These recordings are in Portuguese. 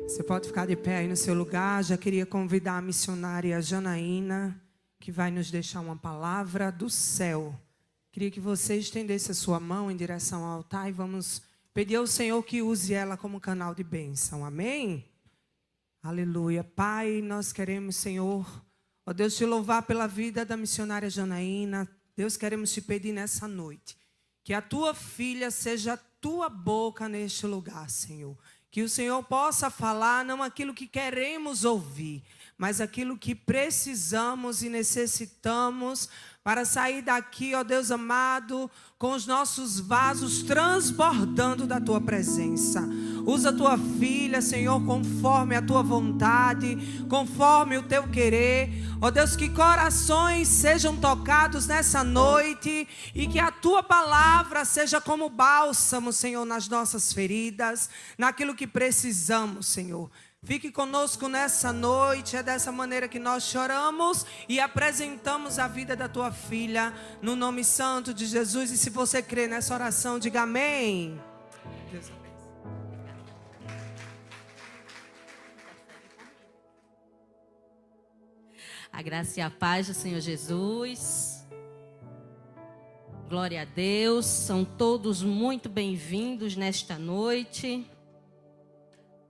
Você pode ficar de pé aí no seu lugar. Já queria convidar a missionária Janaína, que vai nos deixar uma palavra do céu. Queria que você estendesse a sua mão em direção ao altar e vamos pedir ao Senhor que use ela como canal de bênção. Amém? Aleluia. Pai, nós queremos, Senhor, ó Deus, te louvar pela vida da missionária Janaína. Deus, queremos te pedir nessa noite que a tua filha seja a tua boca neste lugar, Senhor. Que o Senhor possa falar não aquilo que queremos ouvir, mas aquilo que precisamos e necessitamos para sair daqui, ó Deus amado, com os nossos vasos transbordando da tua presença. Usa a tua filha, Senhor, conforme a tua vontade, conforme o teu querer. Ó Deus, que corações sejam tocados nessa noite e que a tua palavra seja como bálsamo, Senhor, nas nossas feridas, naquilo que precisamos, Senhor. Fique conosco nessa noite, é dessa maneira que nós choramos e apresentamos a vida da tua filha, no nome santo de Jesus. E se você crê nessa oração, diga amém. Deus abençoe. A graça e a paz do Senhor Jesus. Glória a Deus, são todos muito bem-vindos nesta noite.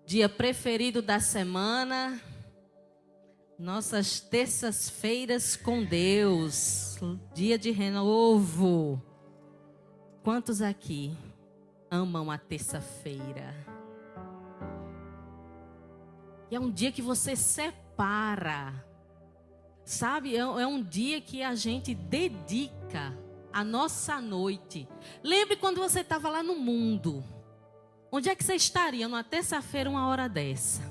Dia preferido da semana, nossas terças-feiras com Deus, dia de renovo. Quantos aqui amam a terça-feira? E é um dia que você separa, sabe? É um dia que a gente dedica a nossa noite. Lembre quando você estava lá no mundo. Onde é que você estaria numa terça-feira, uma hora dessa?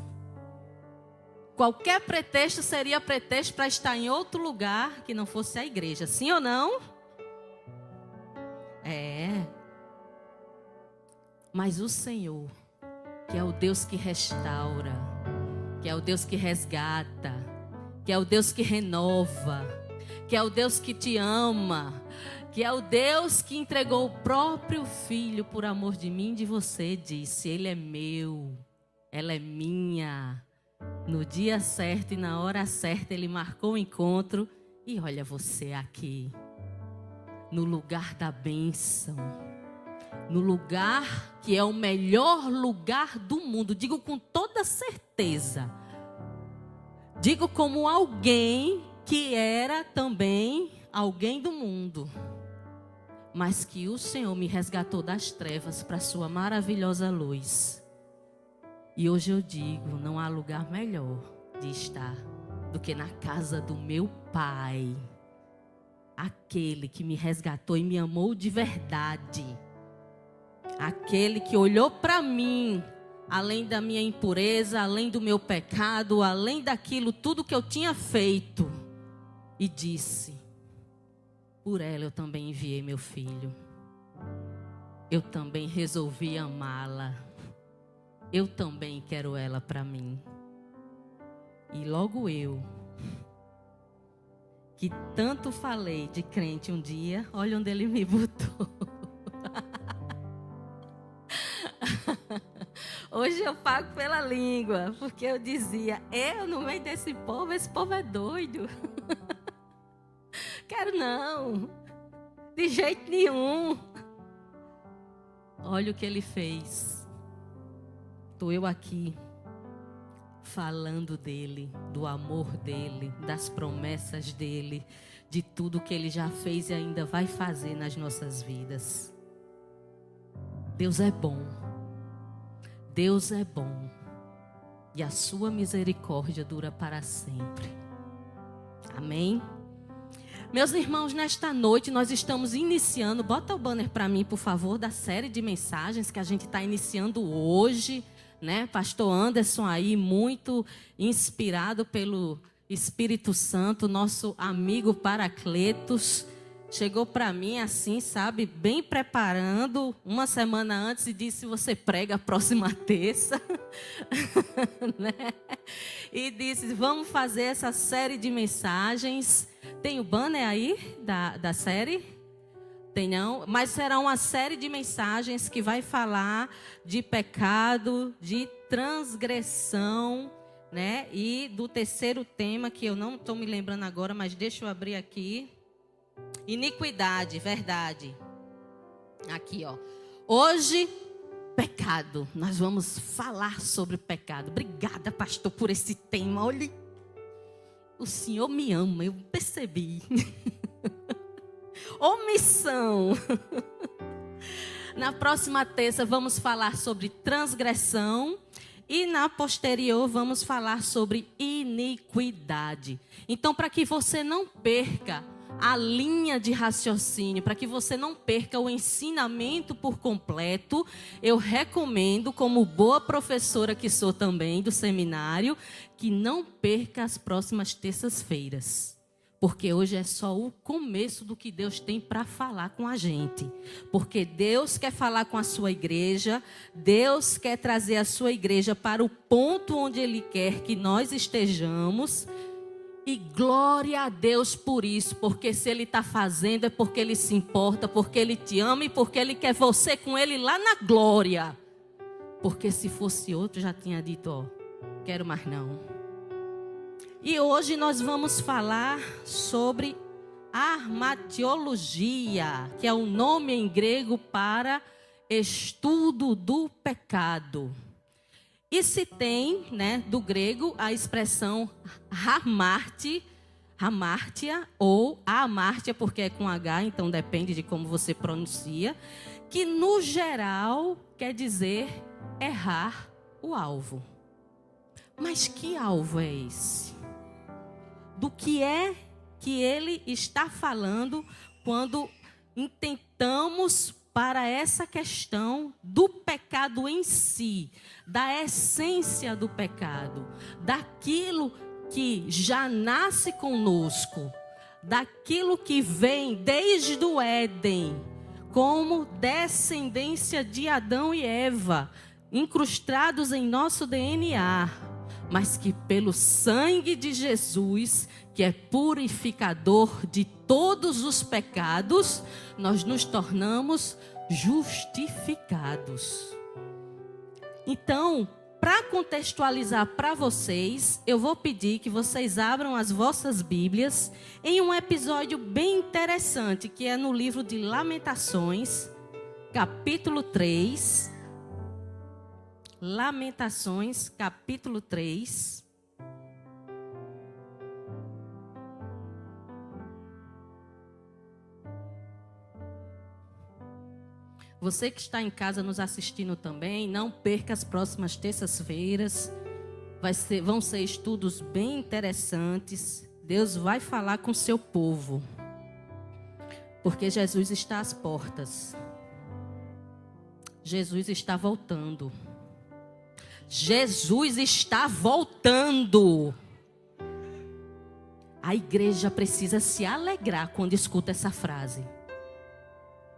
Qualquer pretexto seria pretexto para estar em outro lugar que não fosse a igreja. Sim ou não? É. Mas o Senhor, que é o Deus que restaura, que é o Deus que resgata, que é o Deus que renova, que é o Deus que te ama, que é o Deus que entregou o próprio Filho por amor de mim e de você, disse: Ele é meu, ela é minha. No dia certo e na hora certa Ele marcou o encontro e olha você aqui, no lugar da bênção, no lugar que é o melhor lugar do mundo. Digo com toda certeza, digo como alguém que era também alguém do mundo, mas que o Senhor me resgatou das trevas para a sua maravilhosa luz. E hoje eu digo, não há lugar melhor de estar do que na casa do meu Pai. Aquele que me resgatou e me amou de verdade. Aquele que olhou para mim, além da minha impureza, além do meu pecado, além daquilo tudo que eu tinha feito, e disse: por ela eu também enviei meu filho. Eu também resolvi amá-la. Eu também quero ela para mim. E logo eu, que tanto falei de crente um dia, olha onde ele me botou. Hoje eu pago pela língua, porque eu dizia: eu no meio desse povo, esse povo é doido. Quero não, de jeito nenhum. Olha o que ele fez. Estou eu aqui falando dele, do amor dele, das promessas dele, de tudo que ele já fez e ainda vai fazer nas nossas vidas. Deus é bom. Deus é bom. E a sua misericórdia dura para sempre. Amém? Meus irmãos, nesta noite nós estamos iniciando, bota o banner para mim, por favor, da série de mensagens que a gente está iniciando hoje, né? Pastor Anderson aí, muito inspirado pelo Espírito Santo, nosso amigo Paracletos, chegou para mim assim, sabe, bem preparando, uma semana antes, e disse: você prega a próxima terça, né? E disse: vamos fazer essa série de mensagens. Tem o banner aí da série? Tem não? Mas será uma série de mensagens que vai falar de pecado, de transgressão, né? E do terceiro tema, que eu não estou me lembrando agora, mas deixa eu abrir aqui. Iniquidade, verdade. Aqui, ó. Hoje, pecado. Nós vamos falar sobre pecado. Obrigada, pastor, por esse tema. Olha, o Senhor me ama, eu percebi. Omissão. Na próxima terça vamos falar sobre transgressão e na posterior vamos falar sobre iniquidade. Então, para que você não perca a linha de raciocínio, para que você não perca o ensinamento por completo, eu recomendo, como boa professora que sou também do seminário, que não perca as próximas terças-feiras. Porque hoje é só o começo do que Deus tem para falar com a gente. Porque Deus quer falar com a sua igreja, Deus quer trazer a sua igreja para o ponto onde Ele quer que nós estejamos. E glória a Deus por isso, porque se Ele está fazendo é porque Ele se importa, porque Ele te ama e porque Ele quer você com Ele lá na glória. Porque se fosse outro, já tinha dito, ó, quero mais não. E hoje nós vamos falar sobre armatiologia, que é o nome em grego para estudo do pecado. E se tem, né, do grego, a expressão hamartia ou amartia, porque é com H, então depende de como você pronuncia, que no geral quer dizer errar o alvo. Mas que alvo é esse? Do que é que ele está falando quando intentamos para essa questão do pecado em si, da essência do pecado, daquilo que já nasce conosco, daquilo que vem desde o Éden, como descendência de Adão e Eva, incrustados em nosso DNA, mas que pelo sangue de Jesus, que é purificador de todos os pecados, nós nos tornamos justificados. Então, para contextualizar para vocês, eu vou pedir que vocês abram as vossas Bíblias em um episódio bem interessante, que é no livro de Lamentações, capítulo 3. Lamentações, capítulo 3. Você que está em casa nos assistindo também, não perca as próximas terças-feiras. Vão ser estudos bem interessantes. Deus vai falar com o seu povo. Porque Jesus está às portas. Jesus está voltando. Jesus está voltando. A igreja precisa se alegrar quando escuta essa frase.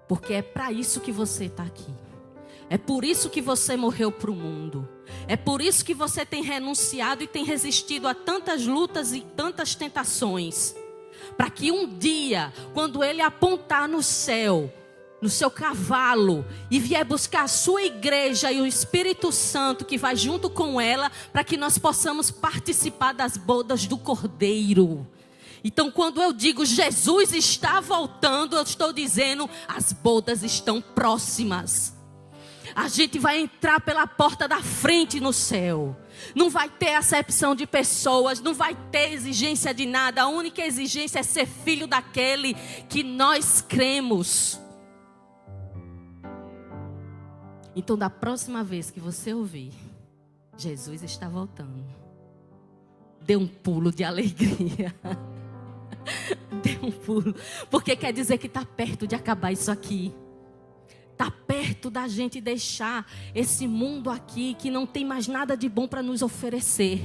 Porque é para isso que você está aqui. É por isso que você morreu para o mundo. É por isso que você tem renunciado e tem resistido a tantas lutas e tantas tentações. Para que um dia, quando Ele apontar no céu, no seu cavalo, e vier buscar a sua igreja e o Espírito Santo que vai junto com ela, para que nós possamos participar das bodas do Cordeiro. Então, quando eu digo Jesus está voltando, eu estou dizendo as bodas estão próximas. A gente vai entrar pela porta da frente no céu. Não vai ter acepção de pessoas, não vai ter exigência de nada. A única exigência é ser filho daquele que nós cremos. Então, da próxima vez que você ouvir, Jesus está voltando, dê um pulo de alegria. Dê um pulo, porque quer dizer que está perto de acabar isso aqui. Está perto da gente deixar esse mundo aqui que não tem mais nada de bom para nos oferecer.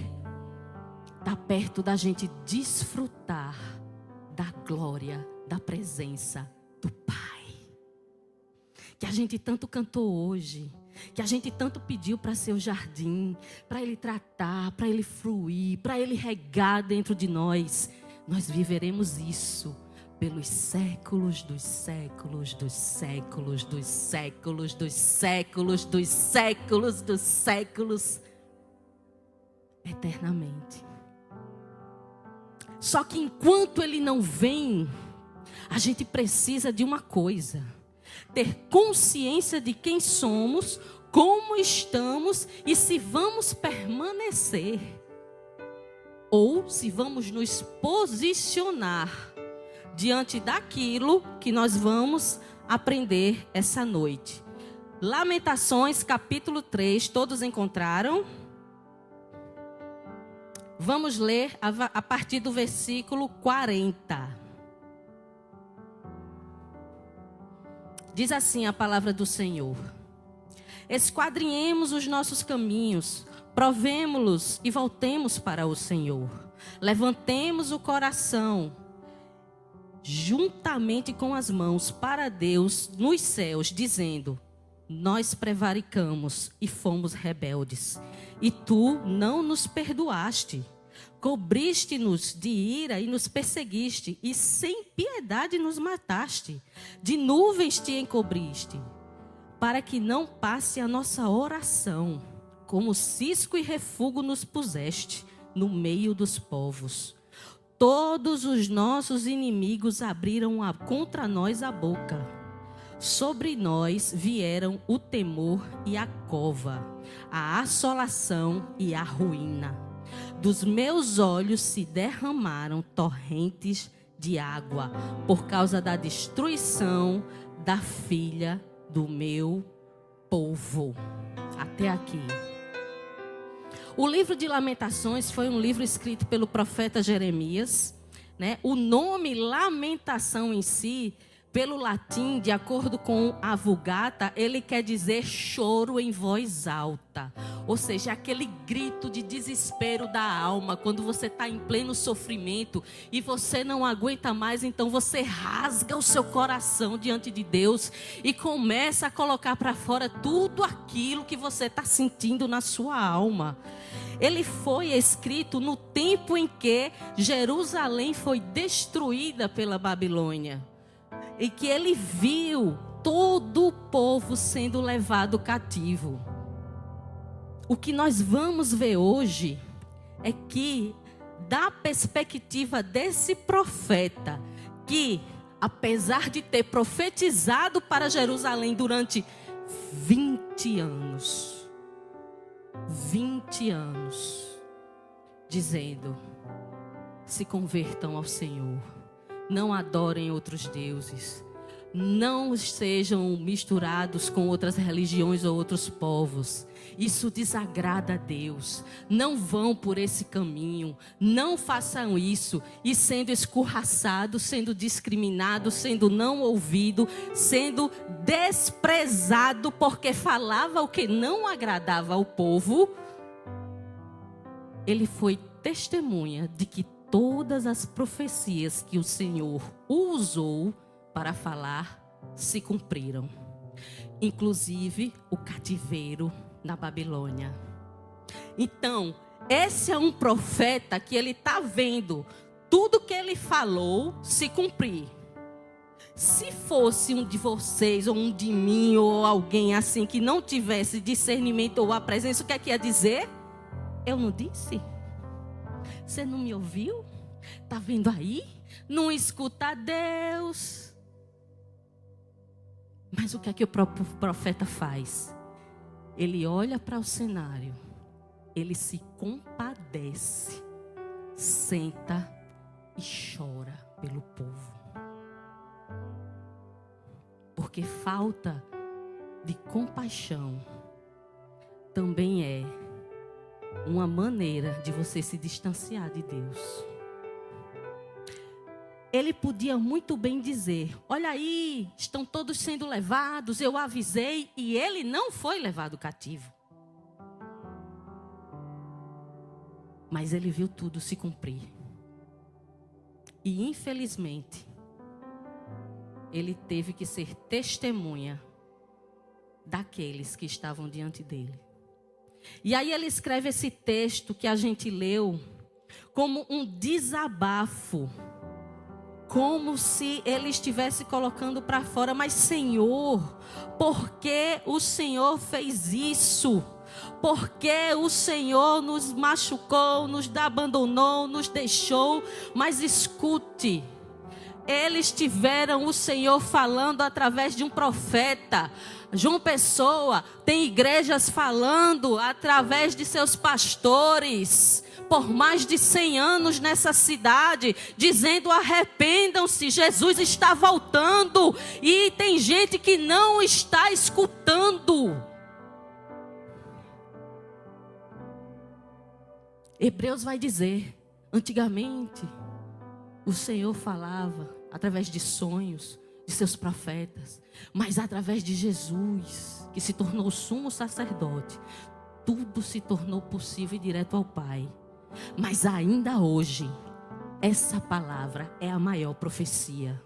Está perto da gente desfrutar da glória, da presença do Pai. Que a gente tanto cantou hoje, que a gente tanto pediu para ser o jardim, para Ele tratar, para Ele fluir, para Ele regar dentro de nós. Nós viveremos isso pelos séculos dos séculos dos séculos dos séculos dos séculos dos séculos dos séculos, eternamente. Só que enquanto ele não vem, a gente precisa de uma coisa: ter consciência de quem somos, como estamos e se vamos permanecer ou se vamos nos posicionar diante daquilo que nós vamos aprender essa noite. Lamentações, capítulo 3, todos encontraram? Vamos ler a partir do versículo 40. Diz assim a palavra do Senhor: esquadrinhemos os nossos caminhos, provemo-los e voltemos para o Senhor. Levantemos o coração juntamente com as mãos para Deus nos céus, dizendo: nós prevaricamos e fomos rebeldes, e tu não nos perdoaste. Cobriste-nos de ira e nos perseguiste, e sem piedade nos mataste. De nuvens te encobriste, para que não passe a nossa oração. Como cisco e refúgio nos puseste no meio dos povos. Todos os nossos inimigos abriram contra nós a boca. Sobre nós vieram o temor e a cova, a assolação e a ruína. Dos meus olhos se derramaram torrentes de água, por causa da destruição da filha do meu povo. Até aqui. O livro de Lamentações foi um livro escrito pelo profeta Jeremias, né? O nome lamentação em si, pelo latim, de acordo com a Vulgata, ele quer dizer choro em voz alta. Ou seja, aquele grito de desespero da alma, quando você está em pleno sofrimento e você não aguenta mais, então você rasga o seu coração diante de Deus e começa a colocar para fora tudo aquilo que você está sentindo na sua alma. Ele foi escrito no tempo em que Jerusalém foi destruída pela Babilônia. E que ele viu todo o povo sendo levado cativo. O que nós vamos ver hoje é que, da perspectiva desse profeta, que apesar de ter profetizado para Jerusalém durante 20 anos, dizendo: se convertam ao Senhor. Não adorem outros deuses. Não sejam misturados com outras religiões ou outros povos. Isso desagrada a Deus. Não vão por esse caminho. Não façam isso. E sendo escorraçado, sendo discriminado, sendo não ouvido, sendo desprezado porque falava o que não agradava ao povo, ele foi testemunha de que todas as profecias que o Senhor usou para falar se cumpriram. Inclusive o cativeiro na Babilônia. Então, esse é um profeta que ele está vendo tudo que ele falou se cumprir. Se fosse um de vocês, ou um de mim, ou alguém assim que não tivesse discernimento ou a presença, o que é que ia dizer? Eu não disse? Você não me ouviu? Está vendo aí? Não escuta Deus. Mas o que é que o próprio profeta faz? Ele olha para o cenário, ele se compadece, senta e chora pelo povo. Porque falta de compaixão também é uma maneira de você se distanciar de Deus. Ele podia muito bem dizer: olha aí, estão todos sendo levados, eu avisei, e ele não foi levado cativo. Mas ele viu tudo se cumprir. E infelizmente, ele teve que ser testemunha daqueles que estavam diante dele. E aí ele escreve esse texto que a gente leu como um desabafo como se ele estivesse colocando para fora. Mas Senhor, por que o Senhor fez isso? Por que o Senhor nos machucou, nos abandonou, nos deixou? Mas escute, eles tiveram o Senhor falando através de um profeta. João Pessoa tem igrejas falando através de seus pastores por mais de 100 anos nessa cidade, dizendo: arrependam-se, Jesus está voltando. E tem gente que não está escutando. Hebreus vai dizer: antigamente o Senhor falava através de sonhos de seus profetas, mas através de Jesus, que se tornou o sumo sacerdote, tudo se tornou possível e direto ao Pai. Mas ainda hoje, essa palavra é a maior profecia.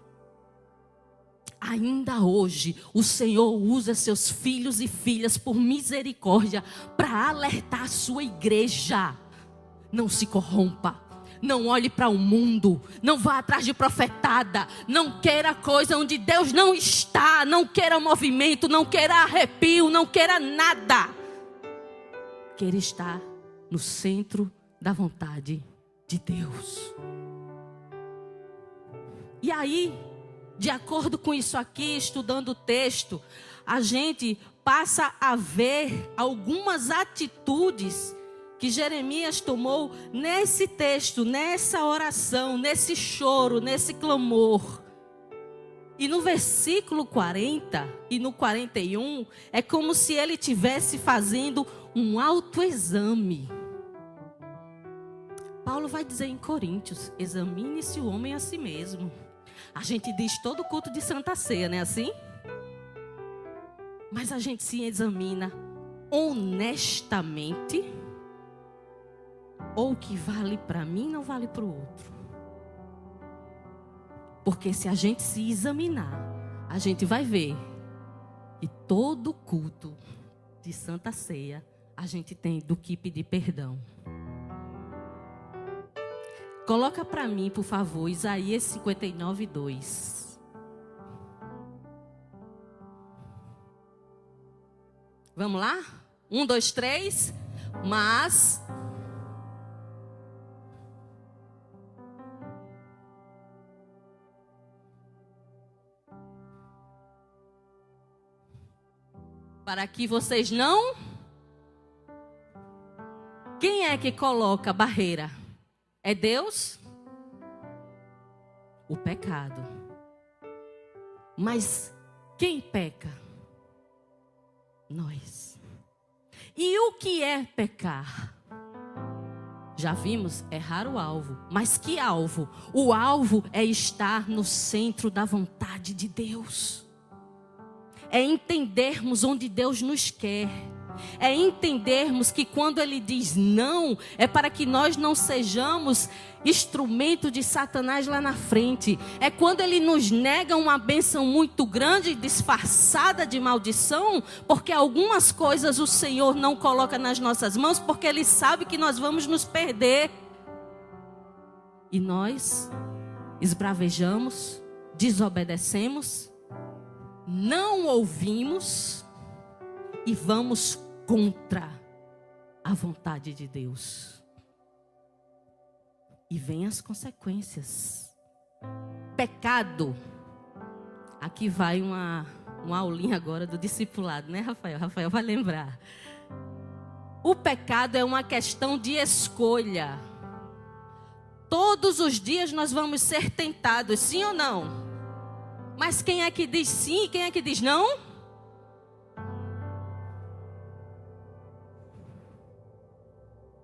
Ainda hoje, o Senhor usa seus filhos e filhas por misericórdia para alertar a sua igreja. Não se corrompa. Não olhe para o mundo, não vá atrás de profetada, não queira coisa onde Deus não está, não queira movimento, não queira arrepio, não queira nada. Queira estar no centro da vontade de Deus. E aí, de acordo com isso aqui, estudando o texto, a gente passa a ver algumas atitudes que Jeremias tomou nesse texto, nessa oração, nesse choro, nesse clamor. E no versículo 40 e no 41, é como se ele estivesse fazendo um autoexame. Paulo vai dizer em Coríntios: examine-se o homem a si mesmo. A gente diz todo culto de Santa Ceia, não é assim? Mas a gente se examina honestamente. Ou o que vale para mim não vale para o outro. Porque se a gente se examinar, a gente vai ver que todo culto de Santa Ceia, a gente tem do que pedir perdão. Coloca para mim, por favor, Isaías 59:2. Vamos lá? 1, 2, 3. Mas para que vocês não... Quem é que coloca barreira? É Deus? O pecado. Mas quem peca? Nós. E o que é pecar? Já vimos, errar o alvo. Mas que alvo? O alvo é estar no centro da vontade de Deus. É entendermos onde Deus nos quer. É entendermos que quando Ele diz não, é para que nós não sejamos instrumento de Satanás lá na frente. É quando Ele nos nega uma bênção muito grande, disfarçada de maldição, porque algumas coisas o Senhor não coloca nas nossas mãos, porque Ele sabe que nós vamos nos perder. E nós esbravejamos, desobedecemos, não ouvimos e vamos contra a vontade de Deus. E vem as consequências. Pecado. Aqui vai uma aulinha agora do discipulado, né, Rafael? Rafael vai lembrar. O pecado é uma questão de escolha. Todos os dias nós vamos ser tentados, sim ou não? Mas quem é que diz sim e quem é que diz não?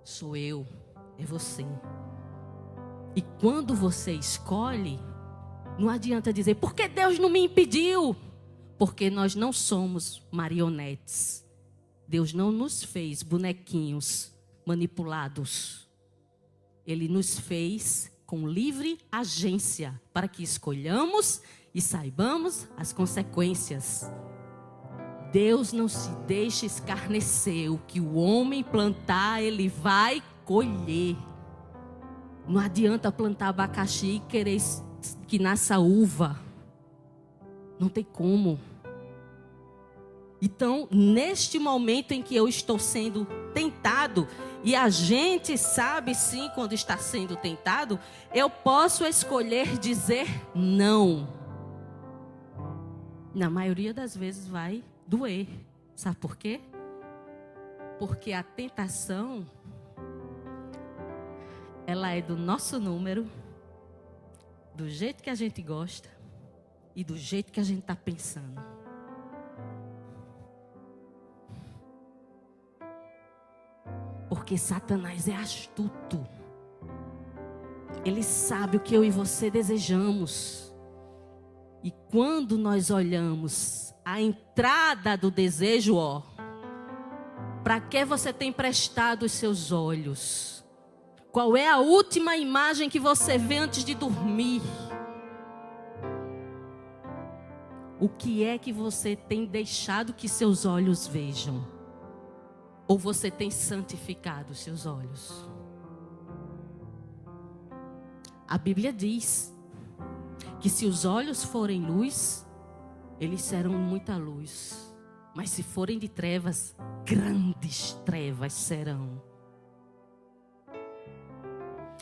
Sou eu, é você. E quando você escolhe, não adianta dizer, por que Deus não me impediu? Porque nós não somos marionetes. Deus não nos fez bonequinhos manipulados. Ele nos fez com livre agência para que escolhamos e saibamos as consequências. Deus não se deixa escarnecer. O que o homem plantar, ele vai colher. Não adianta plantar abacaxi e querer que nasça uva. Não tem como. Então, neste momento em que eu estou sendo tentado, e a gente sabe sim quando está sendo tentado, eu posso escolher dizer não. Na maioria das vezes vai doer. Sabe por quê? Porque a tentação, ela é do nosso número, do jeito que a gente gosta e do jeito que a gente está pensando. Porque Satanás é astuto. Ele sabe o que eu e você desejamos. E quando nós olhamos a entrada do desejo, para que você tem prestado os seus olhos? Qual é a última imagem que você vê antes de dormir? O que é que você tem deixado que seus olhos vejam? Ou você tem santificado os seus olhos? A Bíblia diz que se os olhos forem luz, eles serão muita luz. Mas se forem de trevas, grandes trevas serão.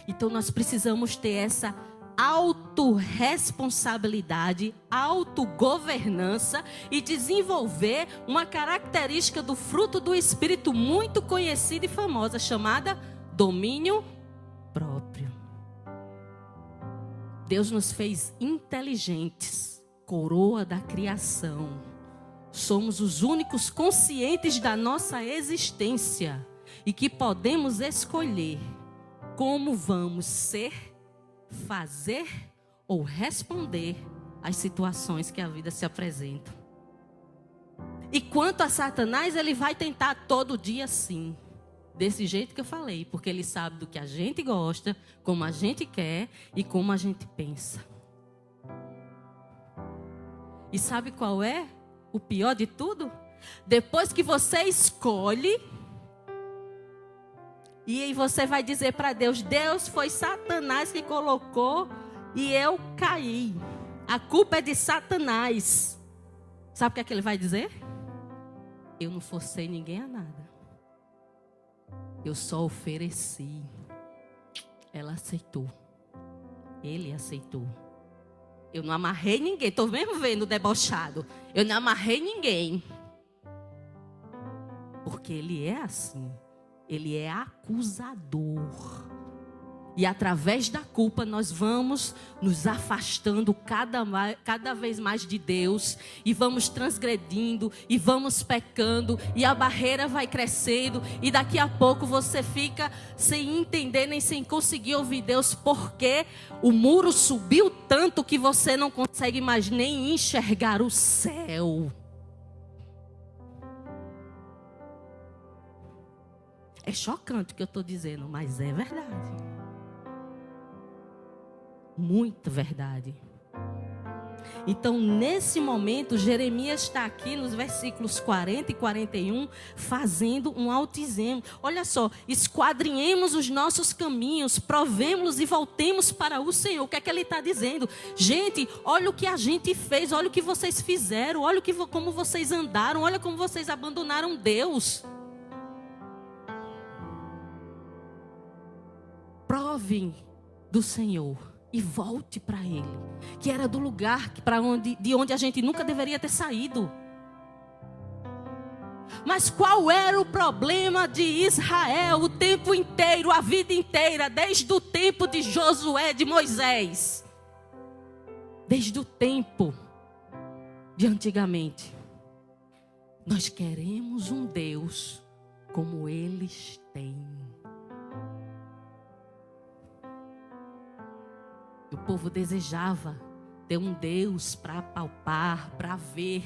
Então nós precisamos ter essa autorresponsabilidade, autogovernança e desenvolver uma característica do fruto do Espírito muito conhecida e famosa, chamada domínio próprio. Deus nos fez inteligentes, coroa da criação. Somos os únicos conscientes da nossa existência e que podemos escolher como vamos ser, fazer ou responder às situações que a vida se apresenta. E quanto a Satanás, ele vai tentar todo dia sim. Desse jeito que eu falei, porque ele sabe do que a gente gosta, como a gente quer e como a gente pensa. E sabe qual é o pior de tudo? Depois que você escolhe, e aí você vai dizer para Deus: Deus, foi Satanás que colocou e eu caí. A culpa é de Satanás. Sabe o que é que ele vai dizer? Eu não forcei ninguém a nada. Eu só ofereci. Ela aceitou. Ele aceitou. Eu não amarrei ninguém. Estou mesmo vendo debochado. Eu não amarrei ninguém. Porque ele é assim. Ele é acusador. E através da culpa nós vamos nos afastando cada vez mais de Deus. E vamos transgredindo. E vamos pecando. E a barreira vai crescendo. E daqui a pouco você fica sem entender nem sem conseguir ouvir Deus. Porque o muro subiu tanto que você não consegue mais nem enxergar o céu. É chocante o que eu estou dizendo, mas é verdade. Muita verdade. Então, nesse momento, Jeremias está aqui nos versículos 40 e 41, fazendo um autoexame. Olha só, esquadrinhemos os nossos caminhos, provemos e voltemos para o Senhor. O que é que ele está dizendo? Gente, olha o que a gente fez, olha o que vocês fizeram, olha como vocês andaram, olha como vocês abandonaram Deus. Provem do Senhor e volte para Ele, que era do lugar de onde a gente nunca deveria ter saído. Mas qual era o problema de Israel o tempo inteiro, a vida inteira, desde o tempo de Josué, de Moisés, desde o tempo de antigamente? Nós queremos um Deus como eles têm. O povo desejava ter um Deus para palpar, para ver.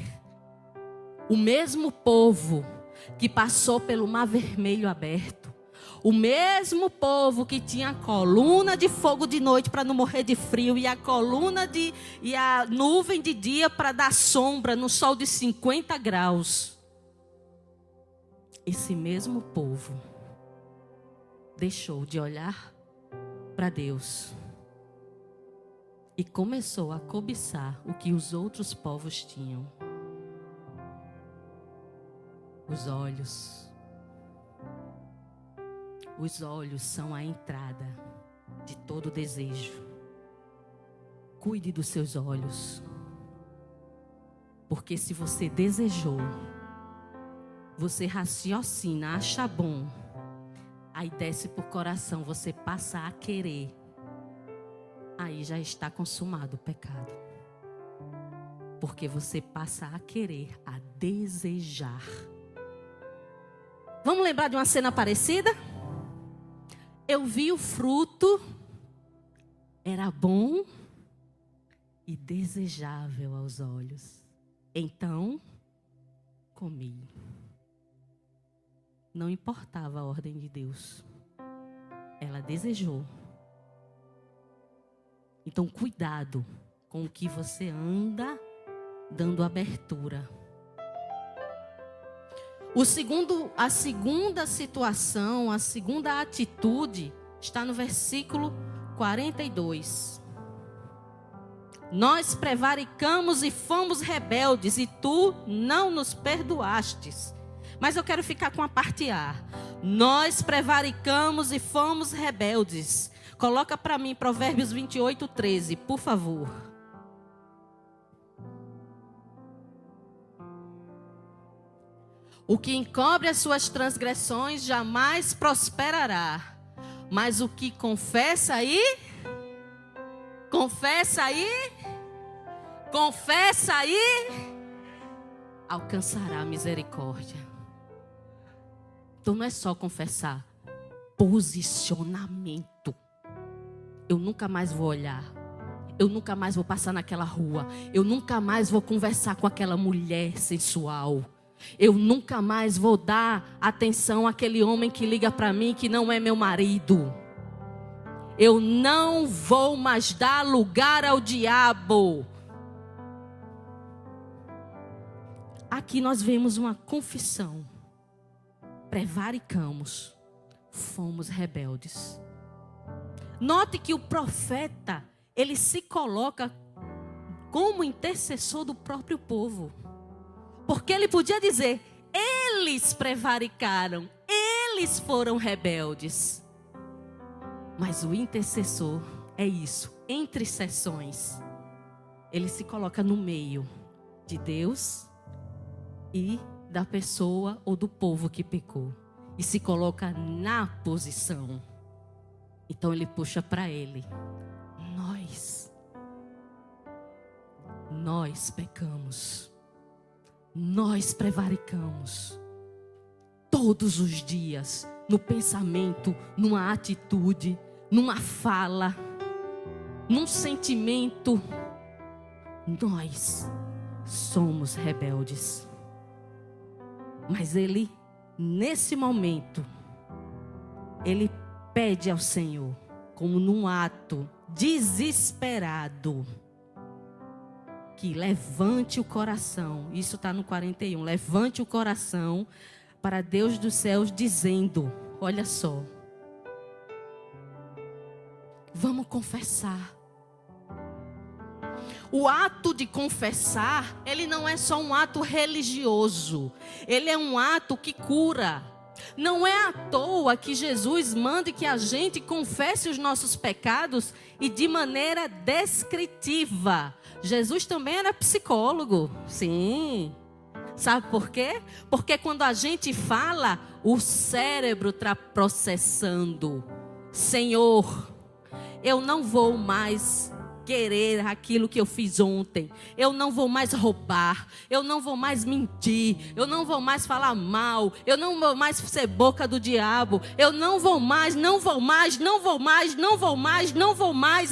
O mesmo povo que passou pelo Mar Vermelho aberto. O mesmo povo que tinha a coluna de fogo de noite para não morrer de frio. E a nuvem de dia para dar sombra no sol de 50 graus. Esse mesmo povo deixou de olhar para Deus e começou a cobiçar o que os outros povos tinham. Os olhos. Os olhos são a entrada de todo desejo. Cuide dos seus olhos. Porque se você desejou, você raciocina, acha bom, aí desce por coração, você passa a querer, aí já está consumado o pecado. Porque você passa a querer, a desejar. Vamos lembrar de uma cena parecida? Eu vi o fruto, era bom e desejável aos olhos. Então, comi. Não importava a ordem de Deus. Ela desejou. Então, cuidado com o que você anda dando abertura. A segunda situação, a segunda atitude está no versículo 42. Nós prevaricamos e fomos rebeldes e tu não nos perdoastes. Mas eu quero ficar com a parte A. Nós prevaricamos e fomos rebeldes. Coloca para mim Provérbios 28, 13, por favor. O que encobre as suas transgressões jamais prosperará. Mas o que confessa alcançará a misericórdia. Então não é só confessar, posicionamento. Eu nunca mais vou olhar, eu nunca mais vou passar naquela rua, eu nunca mais vou conversar com aquela mulher sensual, eu nunca mais vou dar atenção àquele homem que liga para mim que não é meu marido. Eu não vou mais dar lugar ao diabo. Aqui nós vemos uma confissão. Prevaricamos, fomos rebeldes. Note que o profeta, ele se coloca como intercessor do próprio povo. Porque ele podia dizer, eles prevaricaram, eles foram rebeldes. Mas o intercessor é isso, entre sessões. Ele se coloca no meio de Deus e da pessoa ou do povo que pecou. E se coloca na posição. Então ele puxa para ele. Nós pecamos. Nós prevaricamos. Todos os dias. No pensamento, numa atitude, numa fala, num sentimento. Nós somos rebeldes. Mas ele, nesse momento, ele pede ao Senhor, como num ato desesperado, que levante o coração. Isso está no 41. Levante o coração para Deus dos céus, dizendo, olha só, vamos confessar. O ato de confessar, ele não é só um ato religioso. Ele é um ato que cura. Não é à toa que Jesus manda que a gente confesse os nossos pecados e de maneira descritiva. Jesus também era psicólogo. Sim. Sabe por quê? Porque quando a gente fala, o cérebro está processando. Senhor, eu não vou mais querer aquilo que eu fiz ontem. Eu não vou mais roubar. Eu não vou mais mentir. Eu não vou mais falar mal. Eu não vou mais ser boca do diabo. Eu não vou mais,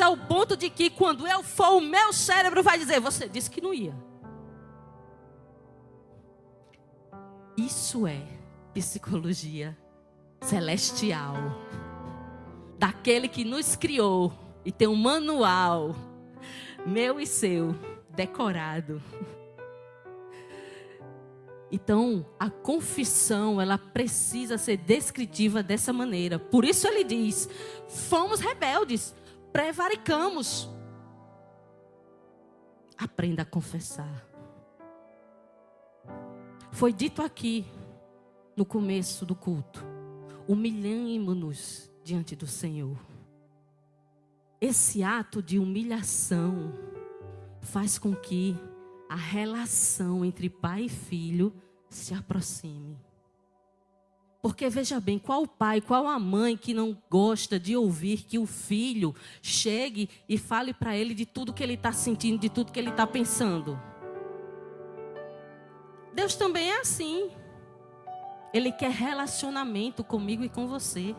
ao ponto de que quando eu for, o meu cérebro vai dizer, você disse que não ia. Isso é psicologia celestial. Daquele que nos criou e tem um manual, meu e seu, decorado. Então, a confissão, ela precisa ser descritiva dessa maneira. Por isso ele diz, fomos rebeldes, prevaricamos. Aprenda a confessar. Foi dito aqui, no começo do culto, humilhemo-nos diante do Senhor. Esse ato de humilhação faz com que a relação entre pai e filho se aproxime. Porque veja bem, qual o pai, qual a mãe que não gosta de ouvir que o filho chegue e fale para ele de tudo que ele está sentindo, de tudo que ele está pensando? Deus também é assim. Ele quer relacionamento comigo e com você.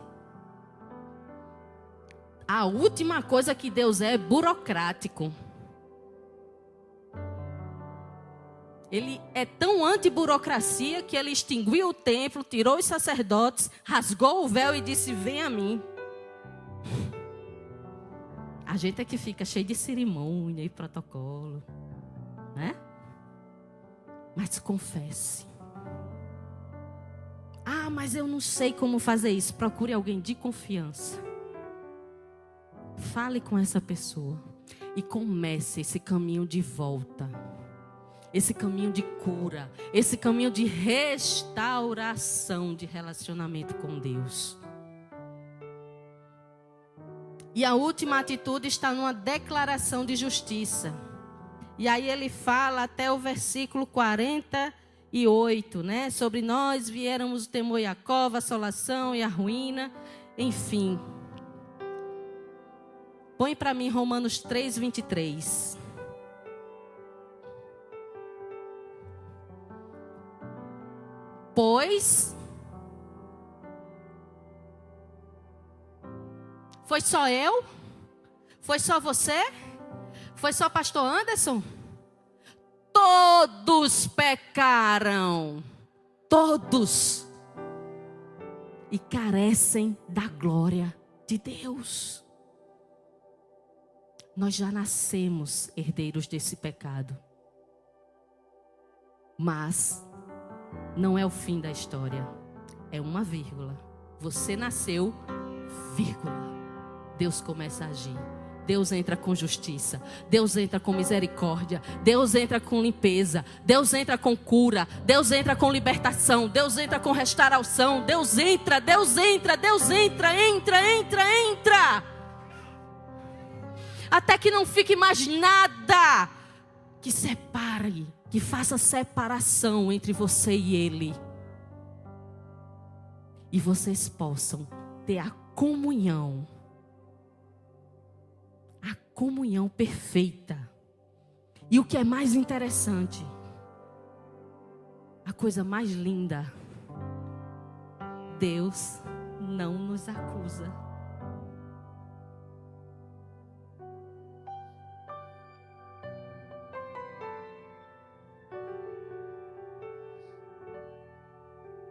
A última coisa que Deus é burocrático. Ele é tão anti-burocracia que ele extinguiu o templo, tirou os sacerdotes, rasgou o véu e disse: vem a mim. A gente é que fica cheio de cerimônia e protocolo, né? Mas confesse. Ah, mas eu não sei como fazer isso. Procure alguém de confiança. Fale com essa pessoa e comece esse caminho de volta. Esse caminho de cura, esse caminho de restauração de relacionamento com Deus. E a última atitude está numa declaração de justiça. E aí ele fala até o versículo 48, né? Sobre nós viéramos o temor e a cova, a assolação e a ruína, enfim. Põe para mim Romanos 3, 23. Pois foi só eu? Foi só você? Foi só pastor Anderson? Todos pecaram. Todos. E carecem da glória de Deus. Nós já nascemos herdeiros desse pecado. Mas não é o fim da história. É uma vírgula. Você nasceu, vírgula. Deus começa a agir. Deus entra com justiça. Deus entra com misericórdia. Deus entra com limpeza. Deus entra com cura. Deus entra com libertação. Deus entra com restauração. Deus entra, Deus entra, Deus entra, entra. Até que não fique mais nada que separe, que faça separação entre você e Ele. E vocês possam ter a comunhão perfeita. E o que é mais interessante, a coisa mais linda, Deus não nos acusa.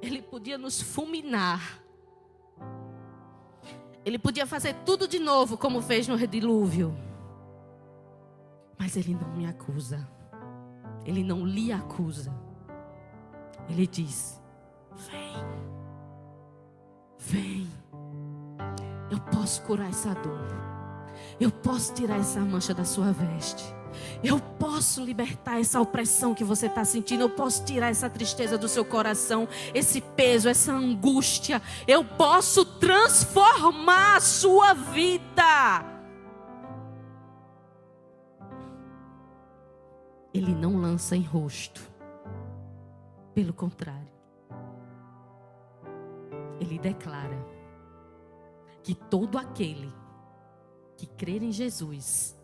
Ele podia nos fulminar. Ele podia fazer tudo de novo, como fez no dilúvio. Mas Ele não me acusa. Ele não lhe acusa. Ele diz: vem. Eu posso curar essa dor. Eu posso tirar essa mancha da sua veste. Eu posso libertar essa opressão que você está sentindo. Eu posso tirar essa tristeza do seu coração, esse peso, essa angústia. Eu posso transformar a sua vida. Ele não lança em rosto. Pelo contrário, Ele declara que todo aquele que crer em Jesus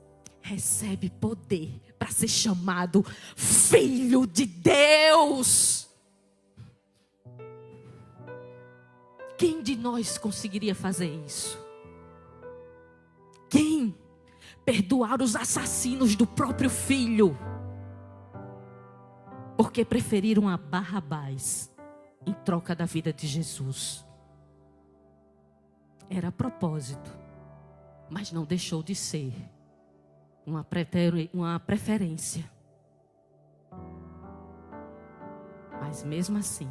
recebe poder para ser chamado filho de Deus. Quem de nós conseguiria fazer isso? Quem? Perdoar os assassinos do próprio filho, porque preferiram a Barrabás em troca da vida de Jesus. Era propósito, mas não deixou de ser uma preferência. Mas mesmo assim,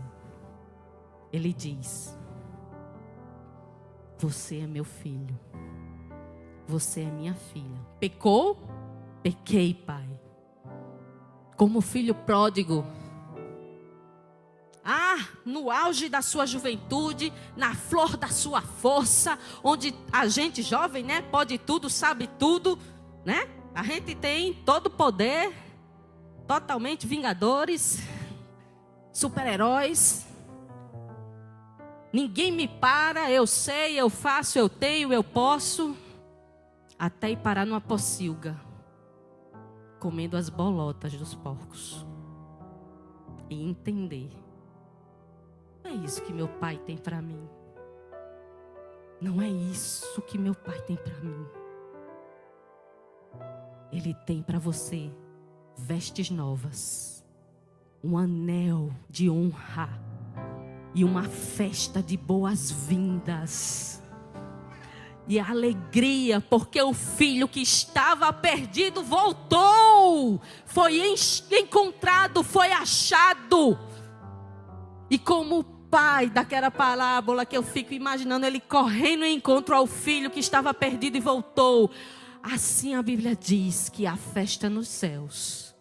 Ele diz: você é meu filho, você é minha filha. Pecou? Pequei, Pai. como o filho pródigo. No auge da sua juventude, na flor da sua força, onde a gente jovem, né, pode tudo, sabe tudo, né? A gente tem todo o poder, totalmente vingadores, super-heróis. Ninguém me para, eu sei, eu faço, eu tenho, eu posso. Até ir parar numa pocilga, comendo as bolotas dos porcos. E entender. Não é isso que meu pai tem para mim. Não é isso que meu pai tem para mim. Ele tem para você vestes novas, um anel de honra e uma festa de boas-vindas. E a alegria, porque o filho que estava perdido voltou, foi encontrado, foi achado. E como o pai daquela parábola que eu fico imaginando, ele correndo em encontro ao filho que estava perdido e voltou. Assim a Bíblia diz que há festa nos céus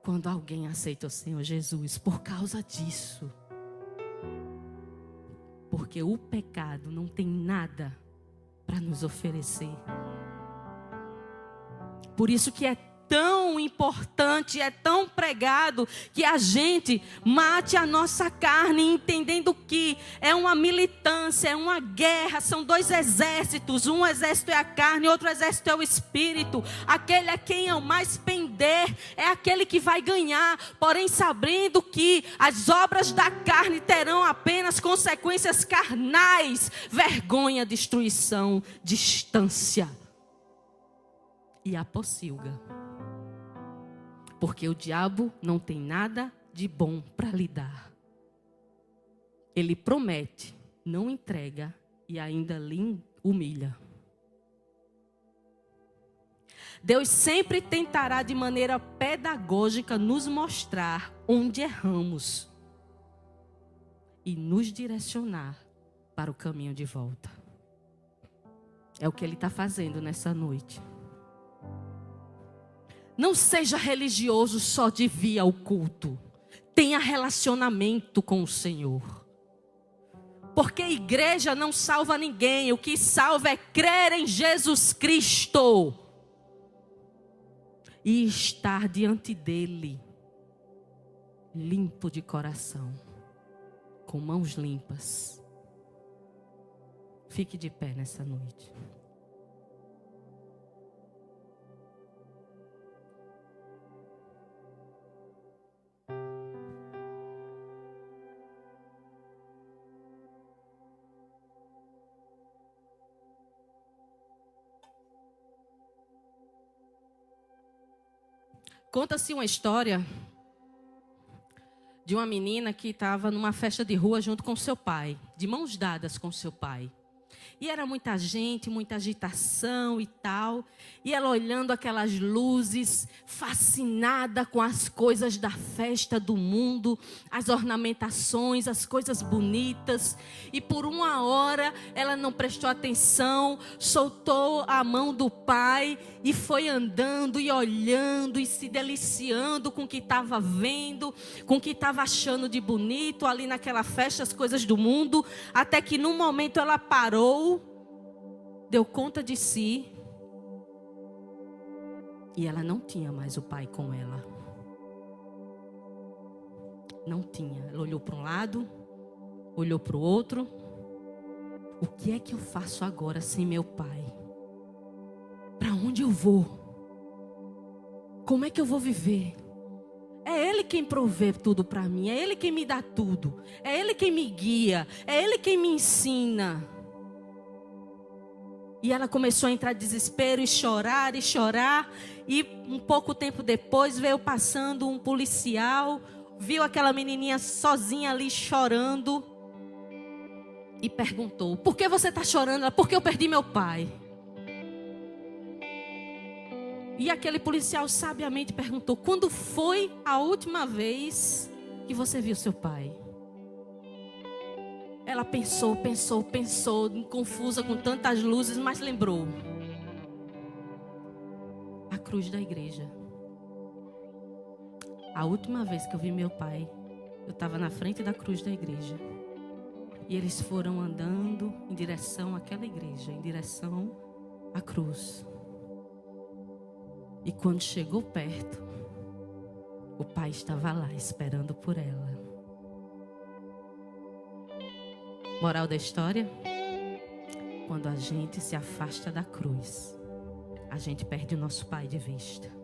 quando alguém aceita o Senhor Jesus por causa disso. Porque o pecado não tem nada para nos oferecer. Por isso que é tão importante, é tão pregado que a gente mate a nossa carne, entendendo que é uma militância, é uma guerra, são dois exércitos. Um exército é a carne, outro exército é o espírito. Aquele a quem eu mais pender é aquele que vai ganhar, porém sabendo que as obras da carne terão apenas consequências carnais: vergonha, destruição, distância e a pocilga. Porque o diabo não tem nada de bom para lhe dar. Ele promete, não entrega e ainda lhe humilha. Deus sempre tentará de maneira pedagógica nos mostrar onde erramos e nos direcionar para o caminho de volta. É o que Ele está fazendo nessa noite. Não seja religioso só de vir ao culto. Tenha relacionamento com o Senhor. Porque a igreja não salva ninguém. O que salva é crer em Jesus Cristo. E estar diante dEle, limpo de coração, com mãos limpas. Fique de pé nessa noite. Conta-se uma história de uma menina que estava numa festa de rua junto com seu pai, de mãos dadas com seu pai. E era muita gente, muita agitação e tal. E ela olhando aquelas luzes, fascinada com as coisas da festa do mundo, as ornamentações, as coisas bonitas. E por uma hora ela não prestou atenção, soltou a mão do pai e foi andando e olhando e se deliciando com o que estava vendo, com o que estava achando de bonito ali naquela festa, as coisas do mundo. Até que num momento ela parou, deu conta de si e ela não tinha mais o pai com ela. Não tinha. Ela olhou para um lado, olhou para o outro. O que é que eu faço agora sem meu pai? Para onde eu vou? Como é que eu vou viver? É Ele quem provê tudo para mim, é Ele quem me dá tudo, é Ele quem me guia, é Ele quem me ensina. E ela começou a entrar em desespero e chorar. E um pouco tempo depois veio passando um policial, viu aquela menininha sozinha ali chorando e perguntou: por que você está chorando? Ela: porque eu perdi meu pai. E aquele policial sabiamente perguntou: quando foi a última vez que você viu seu pai? Ela pensou, confusa com tantas luzes, mas lembrou: a cruz da igreja. A última vez que eu vi meu pai, eu estava na frente da cruz da igreja. E eles foram andando em direção àquela igreja, em direção à cruz. E quando chegou perto, o pai estava lá esperando por ela. Moral da história? Quando a gente se afasta da cruz, a gente perde o nosso pai de vista.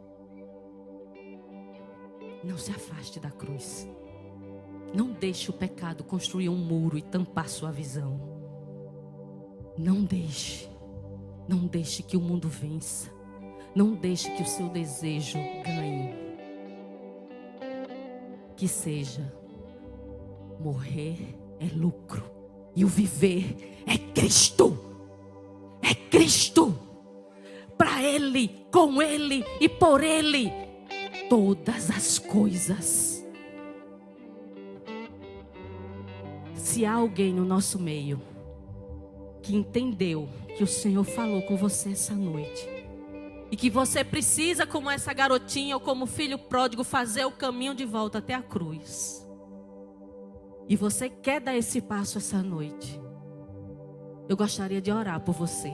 Não se afaste da cruz. Não deixe o pecado construir um muro e tampar sua visão. Não deixe. Não deixe que o mundo vença. Não deixe que o seu desejo ganhe. Que seja: morrer é lucro e o viver é Cristo. É Cristo. Para Ele, com Ele e por Ele, todas as coisas. Se há alguém no nosso meio que entendeu que o Senhor falou com você essa noite e que você precisa, como essa garotinha ou como filho pródigo, fazer o caminho de volta até a cruz, e você quer dar esse passo essa noite, eu gostaria de orar por você.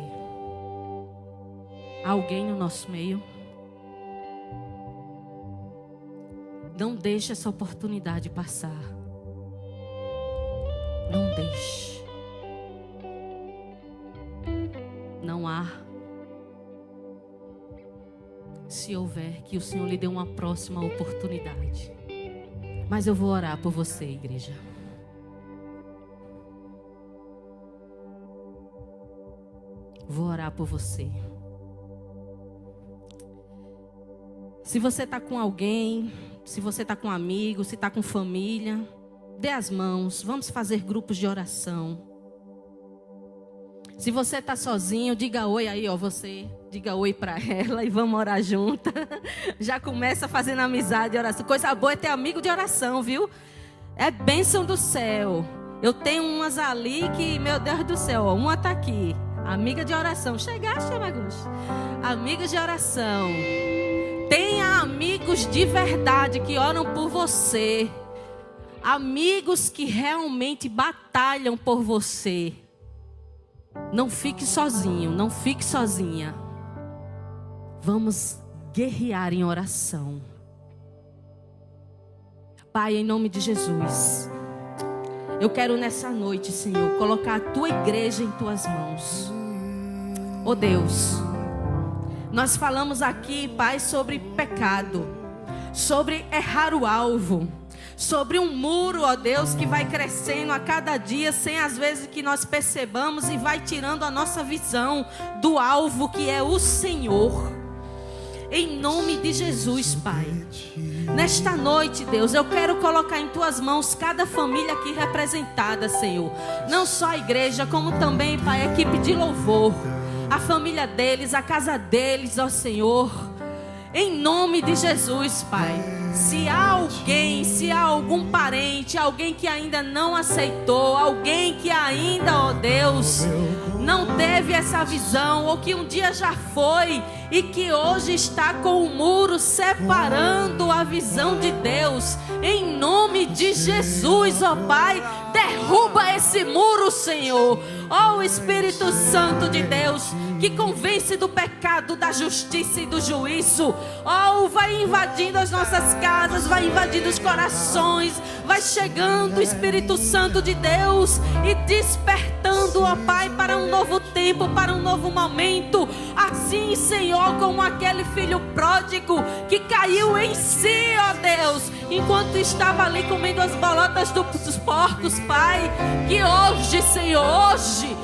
Há alguém no nosso meio? Não deixe essa oportunidade passar. Não deixe. Não há. Se houver, que o Senhor lhe dê uma próxima oportunidade. Mas eu vou orar por você, igreja. Vou orar por você. Se você está com alguém, se você está com um amigo, se está com família, dê as mãos, vamos fazer grupos de oração. Se você está sozinho, diga oi aí, ó, você. Diga oi para ela e vamos orar junto. Já começa fazendo amizade e oração. Coisa boa é ter amigo de oração, viu? É bênção do céu. Eu tenho umas ali que, meu Deus do céu, ó, uma está aqui. Amiga de oração. Chegaste, Magus? Amigas de oração. Tenha amigos de verdade que oram por você. Amigos que realmente batalham por você. Não fique sozinho, não fique sozinha. Vamos guerrear em oração. Pai, em nome de Jesus, eu quero nessa noite, Senhor, colocar a tua igreja em tuas mãos. Oh Deus, nós falamos aqui, Pai, sobre pecado, sobre errar o alvo, sobre um muro, ó Deus, que vai crescendo a cada dia, sem às vezes que nós percebamos, e vai tirando a nossa visão do alvo que é o Senhor. Em nome de Jesus, Pai. Nesta noite, Deus, eu quero colocar em tuas mãos cada família aqui representada, Senhor. Não só a igreja, como também, Pai, a equipe de louvor, a família deles, a casa deles, ó Senhor. Em nome de Jesus, Pai. Se há alguém, se há algum parente, alguém que ainda não aceitou, alguém que ainda, ó Deus, não teve essa visão, ou que um dia já foi e que hoje está com o muro separando a visão de Deus, em nome de Jesus, ó Pai, derruba esse muro, Senhor. Ó Espírito Santo de Deus, que convence do pecado, da justiça e do juízo. Ó, vai invadindo as nossas casas, vai invadindo os corações, vai chegando o Espírito Santo de Deus e despertando, ó Pai, para um novo tempo, para um novo momento. Assim, Senhor, como aquele filho pródigo que caiu em si, ó Deus, enquanto estava ali comendo as bolotas dos porcos, Pai. Que hoje, Senhor, hoje,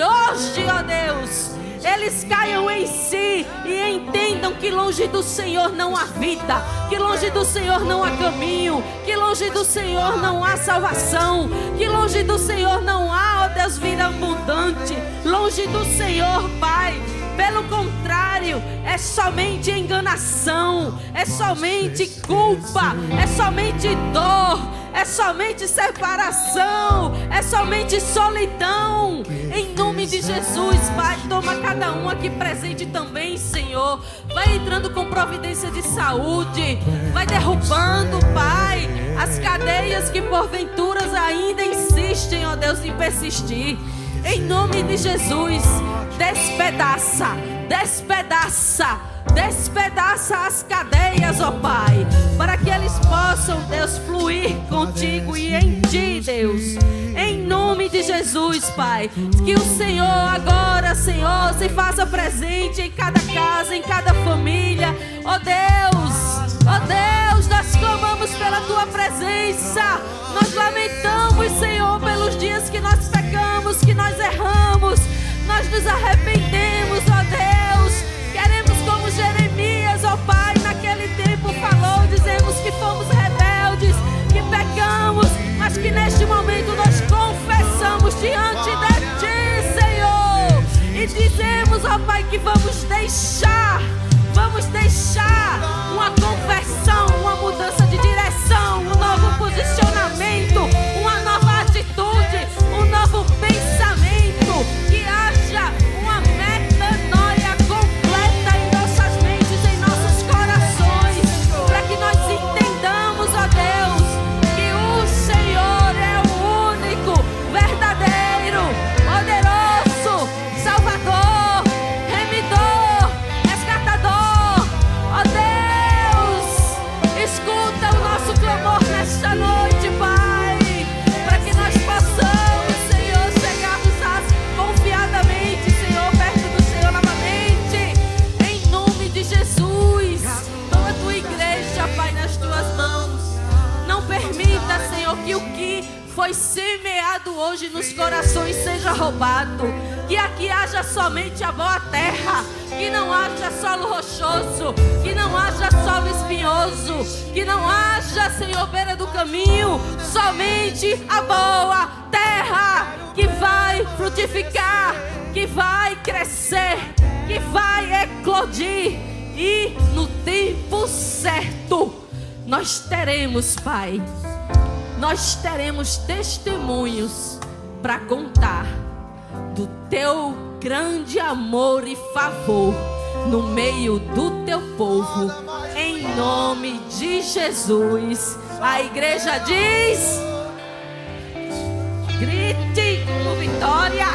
ó Deus, eles caiam em si e entendam que longe do Senhor não há vida, que longe do Senhor não há caminho, que longe do Senhor não há salvação, que longe do Senhor não há, ó Deus, vida abundante. Longe do Senhor, Pai, pelo contrário, é somente enganação, é somente culpa, é somente dor, é somente separação, é somente solidão. Em nome de Jesus, Pai, toma cada um aqui presente também, Senhor. Vai entrando com providência de saúde, vai derrubando, Pai, as cadeias que porventura ainda insistem, ó Deus, em persistir. Em nome de Jesus, despedaça, despedaça, despedaça as cadeias, ó Pai, para que eles possam, Deus, fluir contigo e em ti, Deus. Em nome de Jesus, Pai, que o Senhor agora, Senhor, se faça presente em cada casa, em cada família. Ó Deus, nós clamamos pela Tua presença. Nós lamentamos, Senhor, pelos dias que nós pecamos, que nós erramos. Nós nos arrependemos, ó Deus. Queremos como Jeremias, ó Pai, naquele tempo falou, dizemos que fomos rebeldes, que pecamos, mas que neste momento nós confessamos diante de Ti, Senhor. E dizemos, ó Pai, que vamos deixar uma conversão, uma mudança de direção, um novo posicionamento, uma nova atitude, um novo pensamento, que haja uma metanoia completa em nossas mentes, em nossos corações, para que nós entendamos, ó Deus, que o Senhor é o único, verdadeiro, poderoso, Salvador, Remidor, Resgatador. Ó Deus, escuta o nosso clamor nesta noite, Pai, para que nós possamos, Senhor, chegarmos confiadamente, Senhor, perto do Senhor novamente. Em nome de Jesus, toma a Tua igreja, Pai, nas Tuas mãos. Não permita, Senhor, que o que foi semeado hoje nos corações seja roubado. Que aqui haja somente a boa terra, que não haja solo rochoso, que não haja solo espinhoso, que não haja, Senhor, beira do caminho, somente a boa terra que vai frutificar, que vai crescer, que vai eclodir, e no tempo certo nós teremos, Pai, nós teremos testemunhos para contar do Teu grande amor e favor no meio do Teu povo, em nome de Jesus. A igreja diz: grite com vitória.